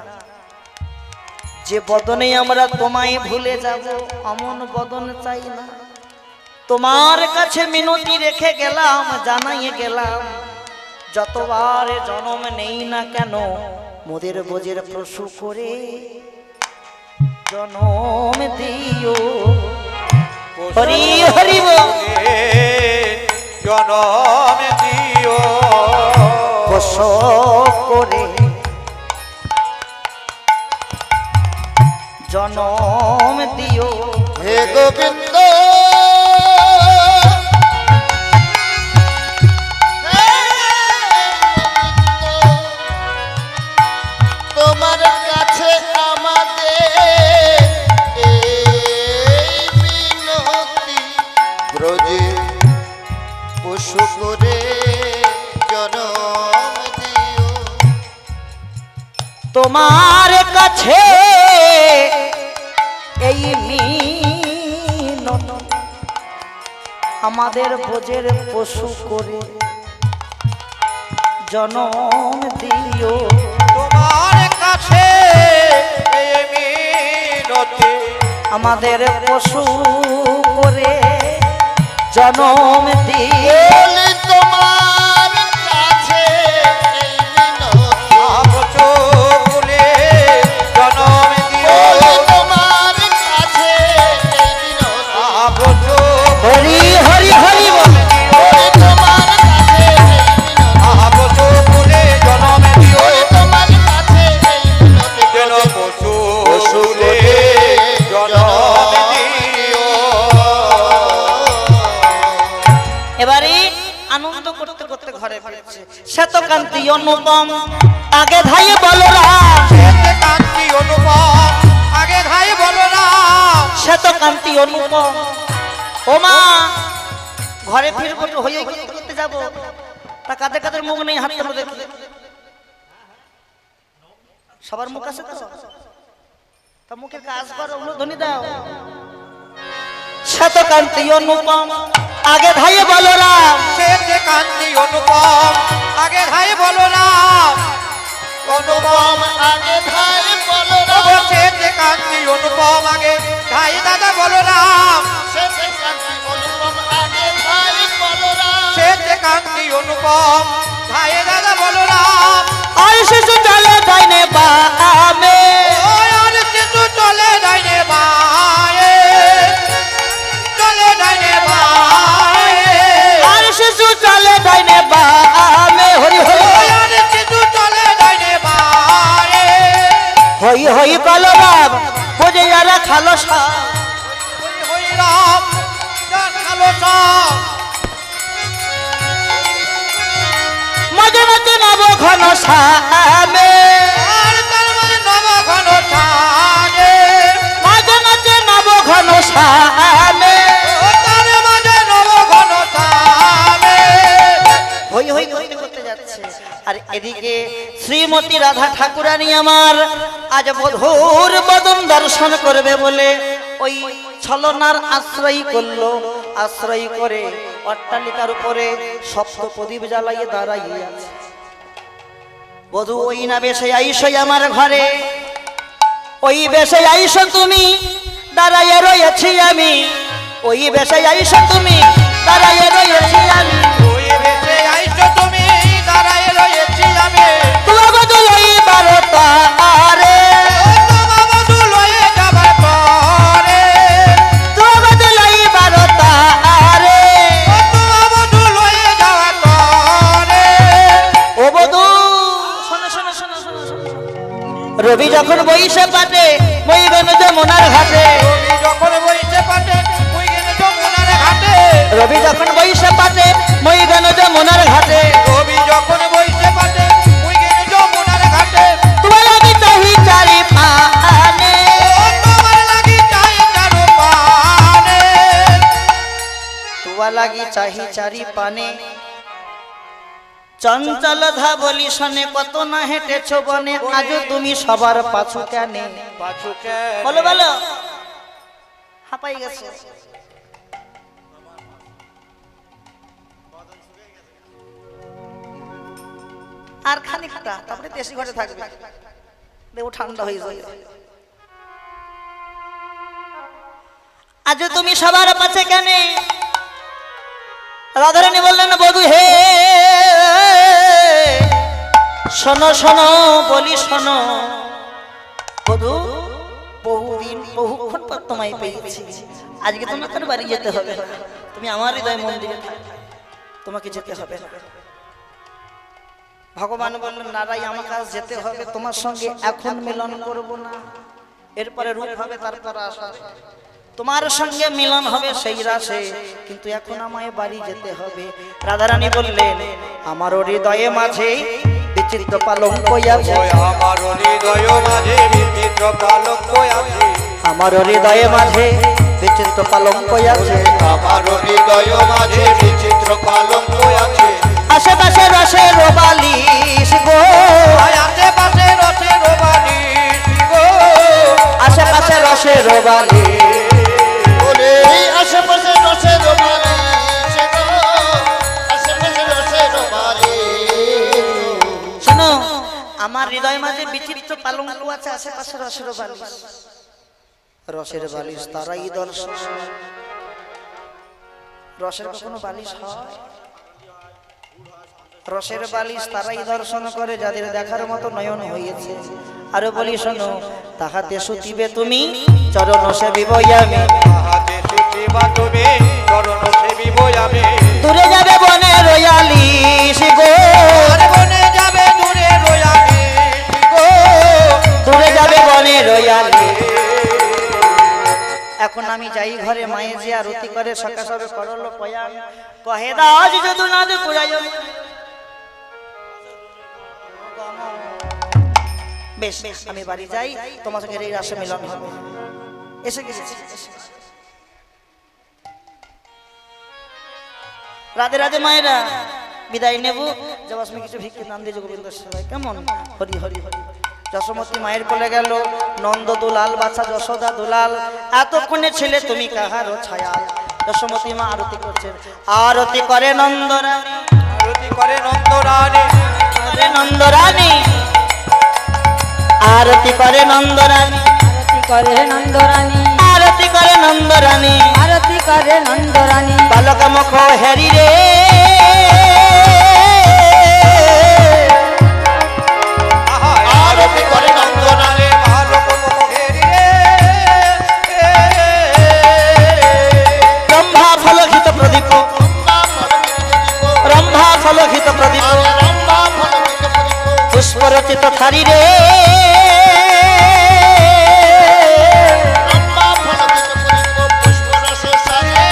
যে বদনে আমরা তোমায় ভুলে যাব, অমন বদন চাই না। তোমার কাছে মিনতি রেখে গেলাম, জানাইয়ে গেলাম, যতবার জন্ম নেই না কেন মোদের বজের পশু করে জন্ম দিও। হরি হরি বল, জনম দিও, পশু করে জনম দিও। হে গোবিন্দ করে জনম দিও। তোমার কাছে এই মিনতি আমাদের ভোজের পশু করে জনম দিও। তোমার কাছে এই মিনতি আমাদের পশু করে জনম দিও। বলি তোমার কাছে এই মিনতি, আবচো ফুলে জনম দিও। বলি তোমার কাছে এই মিনতি, আবচো হরি হরি হরি বল। বলি তোমার কাছে এই মিনতি, আবচো ফুলে জনম দিও। বলি তোমার কাছে এই মিনতি, যেন পশু ফুলে জনম দিও। এবারে আনন্দ করতে করতে ঘরে ফিরছে শ্বেতকান্তি অনুপম আগে ধাই বলরাম। শ্বেত কান্তি অনুপম আগে ধাই বলরাম। শ্বেতকান্তি অনুপম ও মা ঘরে ফিরবো তো হয়ে করতে যাবো তা কাদের কাদের মুখ নেই হাত তোলো দেখি সবার মুখ আছে তো তা মুখের কাজ করো ধ্বনি দাও। শ্বেতকান্তি অনুপম আগে ধাই বলরাম। শ্বেত কান্তি অনুপম আগে ধাই বলরাম। অনুপম আগে ধাই বলরাম, শ্বেত কান্তি অনুপম আগে ধাই দাদা বলরাম। শেষে কান্তি অনুপম আগে ধাই বলরাম, শ্বেত কান্তি অনুপম ধাই দাদা বলরাম। আর শিশু চলে ডাইনে বামে। ওই আর শিশু চলে ডাইনে বায়ে, চলে ডাইনে বায়ে। আর শিশু চলে ডাইনে বামে। হরি হরি ওই আর শিশু চলে ডাইনে বায়ে। হই হই বলরাম বোঝে যারা খালো সা। হই হই রাম যার কালো সব। মাঝে মাঝে নব ঘন সামে। আর তার মানে নবঘন ছাগে। মাঝে মাঝে নব ঘন সামে। ও তার মাঝে নবঘন ছাগে। হই হই করতে করতে যাচ্ছে আর এদিকে শ্রীমতী রাধা ঠাকুরানী আমার আজ বধূর বদন দর্শন করবে বলে ওই ছলনার আশ্রয় করলো। আশ্রয় করে অট্টালিকার উপরে সপ্ত প্রদীপ জ্বালাইয়ে দাঁড়াইয়ে আছে। বধূ ওই না বেশে আইসো আমার ঘরে, ওই বেশে আইসো তুমি দাঁড়াইয়ে রয়েছি আমি। ওই বেশে আইসো তুমি দাঁড়াইয়ে রয়েছি আমি। ওই বেশে আইছো তুমি দাঁড়ায় রয়েছি আমি। তোমার বদল ওই বারোটা আরে। ও তোমার বধূ লয়ে যাবার পরে। তোমার বদল ওই বারোটা আরে। ও তোমার বধূ লয়ে যাওয়ার পরে। ও বধূ শোনো শোনো শোনো শোনো শোনো। রবি যখন বইসে পাটে বইবেন যমুনার ঘাটে। রবি যখন বইছে পাটে মুই গেলে যমুনার ঘাটে। রবি যখন বইসে পাটে বইবেন যমুনার ঘাটে। রবি যখন বইছে পাটে মুই গেলে যমুনার ঘাটে। তোমার লাগি চাহি চারি পানে। ও তোমার লাগি চাই চারু পানে। তোমার লাগি চাহি চারি পানে। চঞ্চল ধাবলি শনে কত না হেঁটেছ বনে, আজও তুমি সবার পাছু কেনে। পাছুকে বলো বলো হাঁপাই গেছে। আর খানিকটা তারপরে দেশি ঘরে থাকবে, দেব ঠান্ডা হয়ে যাবে। আজও তুমি সবার পাশে কেনে। রাধারানী বললেন বধূ হে শোনো শোনো বলি শোনো। বধূ বহুদিন বহুক্ষণ পর তোমায় পেয়েছি, আজকে তোমাকে বাড়ি যেতে হবে। তুমি আমার হৃদয় মন্দিরে থাকবে, তোমাকে যেতে হবে না। ভগবান বললেন নারাই আমাকে আজ যেতে হবে, তোমার সঙ্গে এখন মিলন করব না, এরপরে রূপ হবে তারপর আসা। তোমার সঙ্গে মিলন হবে সেই রাশে, কিন্তু এখন আমায় বাড়ি যেতে হবে। রাধারানী বললেন আমার হৃদয়ে মাঝে বিচিত্র পালঙ্ক আছে। আমার হৃদয় মাঝে বিচিত্র পালঙ্ক আছে। আমার হৃদয়ে মাঝে বিচিত্র পালঙ্ক আছে, আমার হৃদয় মাঝে বিচিত্র কলঙ্ক আছে। আশেপাশে রসের বালিশ গো, আশেপাশে রসের বালিশ গো, আশেপাশে রসের বালিশ। ওরে আশেপাশে রসের বালিশ গো, আশেপাশে রসের বালিশ। শোনো, আমার হৃদয় মাঝে বিচিত্র পালঙ্ক আছে, আশেপাশে রসের বালিশ। রসের বালিশ তারাই দর্শন, রসের কখনো বালিশ হয়? রসের বালিশ তারাই দর্শন করে যাদের দেখার মতো নয়ন হয়েছে। আরো বলি শোনো, তাহাতে সুতিবে তুমি চরণ সেবিব আমি, তাহাতে সুচিবা তুমি চরণ সেবিব আমি। দূরে যাবে বনে রয়ালিশ গো, আর বনে যাবে দূরে রয়ালিশ গো, দূরে যাবে বনে রয়ালিশ। এখন আমি যাই ঘরে, মায়ে যে আরতি করে সকা সবে করল পয়ান, কহে দাজ যদু নাদ পুরায়। বেশ, আমি বাড়ি যাই, তোমার সঙ্গে এই রাসে মিলন হবে। এসে গেছি। রাধে রাধে মায়েরা, বিদায় নেব। যাবার কিছু ভিক্ষে দান দিয়ে গোবিন্দ সেবায় কেমন? হরি হরি হরি। যশোমতী মায়ের কোলে গেল, নন্দ দুলাল বাছা যশোদা দুলাল, এতক্ষণে ছেলে তুমি কাহারো ছায়া। যশোমতী মা আরতি করছেন, আরতি করে নন্দরানী, আরতি করে নন্দরানী, করে নন্দরানী, আরতি করে নন্দরানী, আরতি করে নন্দরানী, আরতি করে নন্দরানী। আরতি করে নন্দরানী, বালক মুখ হেরি রে, আহা আরতি করে নন্দনারে, ভালো মুখ ঘেরি রে। রম্ভা ফলঘিত প্রদীপ, রম্ভা ফলবিত প্রদীপ, রম্ভা ফলঘিত প্রদীপ, রম্ভা ফলবিত প্রদীপ, পুষ্পরচিত থারি রে, রম্ভা ফলবিত প্রদীপ, পুষ্পরস সারে।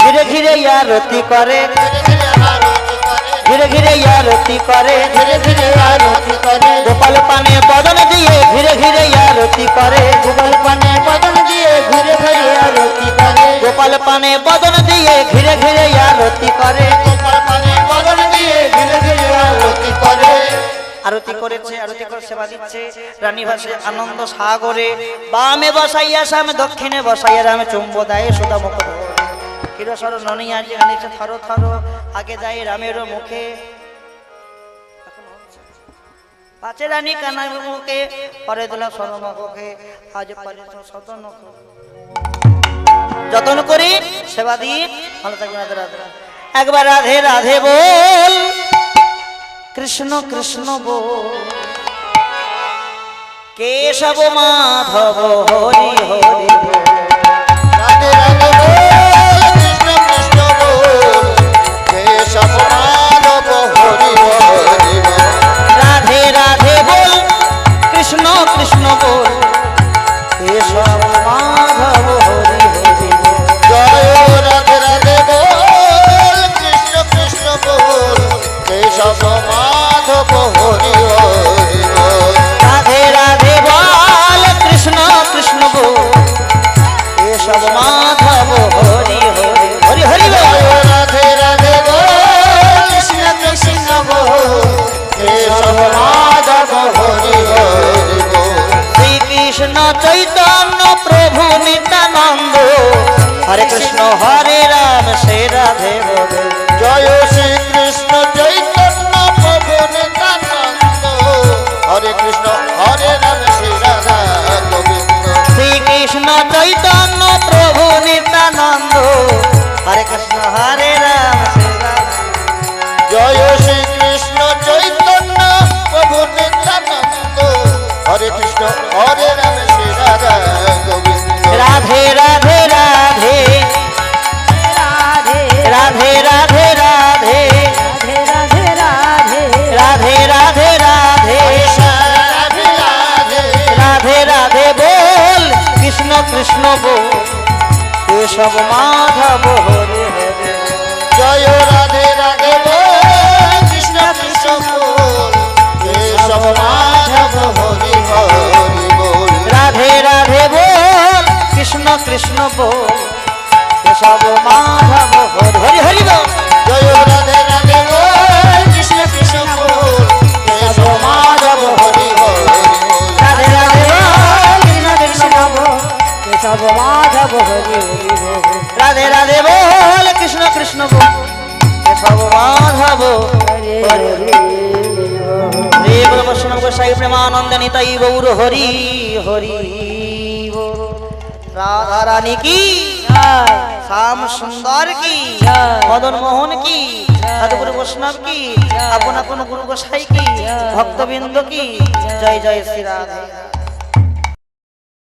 ঘিরে ঘিরে আরতি করে, ধীরে ধীরে আরতি করে, ঘিরে ঘিরে আরতি করে, ধীরে ধীরে আরতি করে, গোপাল পানে বদন দিয়ে ঘিরে ঘিরে আরতি করে, গোপাল পানে বদন দিয়ে ঘুরে ঘুরে আরতি করে, গোপাল পানে বদন দিয়ে ঘিরে ঘিরে আরতি করে। গোপাল পানে বদন দিয়ে ঘুরে ঘুরে আরতি করে। আরতি করেছে, আরতি করে সেবা দিচ্ছে। রানী ভাসে আনন্দ সাগরে, বামে বসাইয়া সামে দক্ষিণে বসাইয়া রামে চুম্ব দেয় সুদা মুখ ধরে। কিরসর ননিয়া যেখানে থর থর আগে যায় রামের মুখে, পাচে রানী কানার মুখে পরে দিল সরমুখে, আজ পরে সদন যতন করি সেবা দিই। ভালো থাকবেন, রাধে রাধে। একবার রাধে রাধে বল, কৃষ্ণ কৃষ্ণ বল, কেশব মাধব হরি হরি বল। রাধে রাধে বল, কৃষ্ণ কৃষ্ণ বল, কেশব মাধব হরি হরি বল। রাধে রাধে বল, কৃষ্ণ কৃষ্ণ বল, কেশব মাধব হরি হরি বল। জয় রাধে রাধে বল, কৃষ্ণ কৃষ্ণ বল, কেশব মাধব হরি হরি বল। রাধে রাধে বল, কৃষ্ণ কৃষ্ণ বল, কেশব মাধব হরি হরি হরি হরি বল। জয় রাধে রাধে বল, কৃষ্ণ কৃষ্ণ বল, কেশব মাধব হরি হরি বল। শ্রীকৃষ্ণ চৈতন্য প্রভু নিত্যানন্দ, হরে কৃষ্ণ হরে রাম সে রাধে বলে। জয় শ্রী কৃষ্ণ চৈতন্য প্রভু নিত্যানন্দ, হরে কৃষ্ণ হরে রাম শ্রী রাধা গোবিন্দ। শ্রীকৃষ্ণ চৈতন্য প্রভু নিত্যানন্দ, হরে কৃষ্ণ হরে রাম সে রাধে। জয় শ্রী কৃষ্ণ চৈতন্য প্রভু নিত্যানন্দ, হরে কৃষ্ণ হরে রাম শ্রী রাধা গোবিন্দ। রাধে রাধে রাধে রাধে রাধে রাধে রাধে রাধে রাধে রাধে রাধে রাধে রাধে রাধে রাধে রাধে রাধে বল, কৃষ্ণ কৃষ্ণ বল, কেশব মাধব হরে হরে। জয় রাধে রাধে বল, কৃষ্ণ কৃষ্ণ বল, কেশব মাধব হরি হরি কৃষ্ণ বল কেশব মাধব হরি হরি হরি বল জয় রাধে রাধে বল কৃষ্ণ কৃষ্ণ বল কেশব মাধব হরি হরি বল। রাধে রাধে বল কৃষ্ণ কৃষ্ণ বল কেশব মাধব হরি হরি বল। রাধে রাধে বল কৃষ্ণ কৃষ্ণ বল কেশব মাধব হরি হরি হরি বল। হে বল বৈষ্ণব গোসাই প্রেমানন্দ নিতাই গৌর হরি হরি বল। রাধা রানী কি জয় শ্যাম সুন্দর কি জয়। মদন মোহন কি সাধুগুরু বৈষ্ণব কি আপন আপন গুরু গোসাই কি ভক্তবৃন্দ কি জয় জয় শ্রী রাধে।